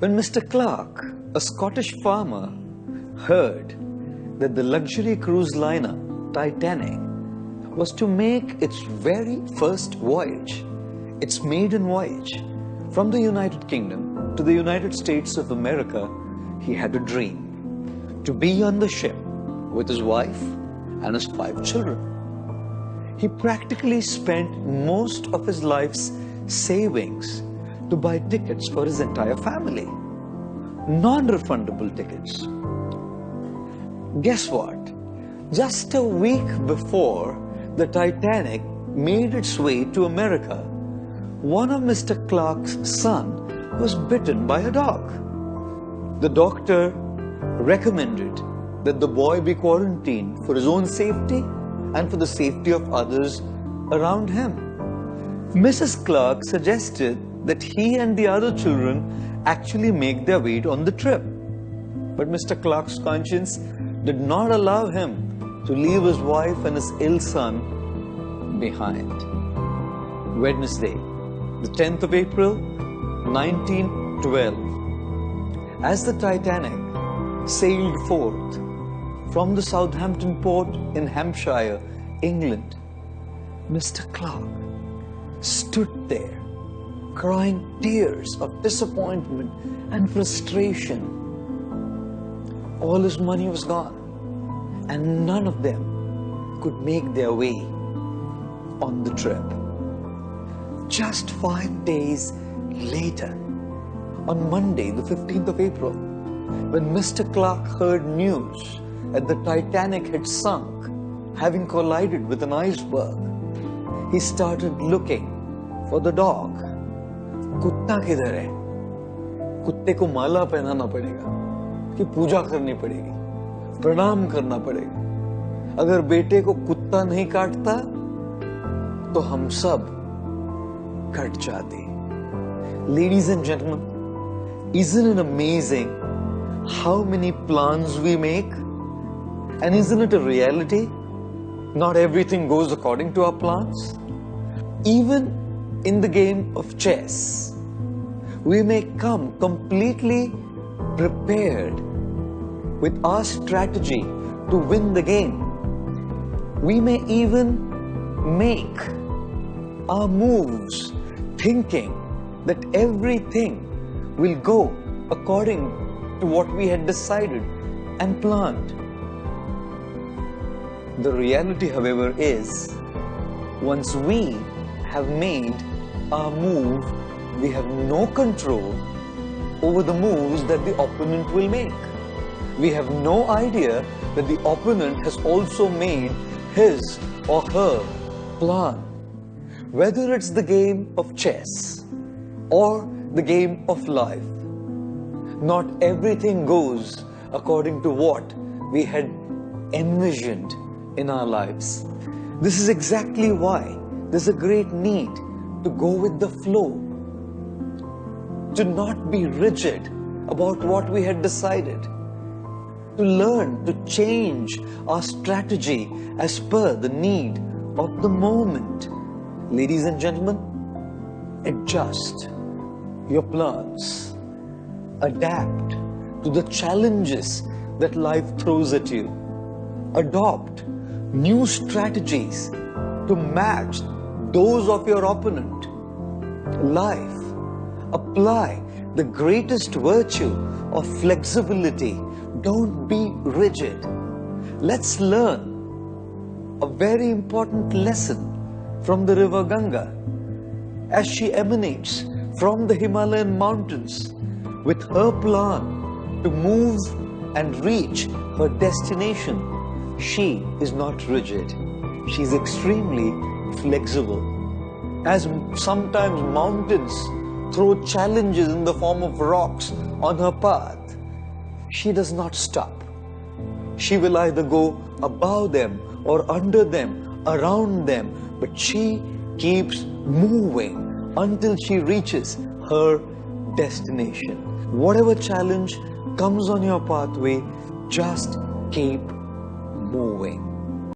When Mr. Clark, a Scottish farmer, heard that the luxury cruise liner Titanic was to make its very first voyage, its maiden voyage, from the United Kingdom to the United States of America, he had a dream to be on the ship with his wife and his 5 children. He practically spent most of his life's savings to buy tickets for his entire family. Non-refundable tickets. Guess what? Just a week before the Titanic made its way to America, one of Mr. Clark's sons was bitten by a dog. The doctor recommended that the boy be quarantined for his own safety and for the safety of others around him. Mrs. Clark suggested that he and the other children actually make their way on the trip. But Mr. Clark's conscience did not allow him to leave his wife and his ill son behind. Wednesday, the 10th of April, 1912, as the Titanic sailed forth from the Southampton port in Hampshire, England, Mr. Clark stood there crying tears of disappointment and frustration. All his money was gone, and none of them could make their way on the trip. Just 5 days later, on Monday, the 15th of April, when Mr. Clark heard news that the Titanic had sunk, having collided with an iceberg, he started looking for the dog. कुत्ता किधर है? कुत्ते को माला पहनाना पड़ेगा, कि पूजा करनी पड़ेगी, प्रणाम करना पड़ेगा. अगर बेटे को कुत्ता नहीं काटता, तो हम सब कट जाते. Ladies and gentlemen, isn't it amazing how many plans we make? And isn't it a reality? Not everything goes according to our plans. Even in the game of chess, we may come completely prepared with our strategy to win the game. We may even make our moves thinking that everything will go according to what we had decided and planned. The reality, however, is once we have made our move, we have no control over the moves that the opponent will make. We have no idea that the opponent has also made his or her plan. Whether it's the game of chess or the game of life, not everything goes according to what we had envisioned in our lives. This is exactly why there's a great need to go with the flow, to not be rigid about what we had decided, to learn to change our strategy as per the need of the moment. Ladies and gentlemen, adjust your plans, adapt to the challenges that life throws at you, adopt new strategies to match those of your opponent. Life, apply the greatest virtue of flexibility. Don't be rigid. Let's learn a very important lesson from the river Ganga as she emanates from the Himalayan mountains with her plan to move and reach her destination. She is not rigid. She is extremely flexible. As sometimes mountains throw challenges in the form of rocks on her path, she does not stop. She will either go above them or under them, around them, but she keeps moving until she reaches her destination. Whatever challenge comes on your pathway, just keep moving.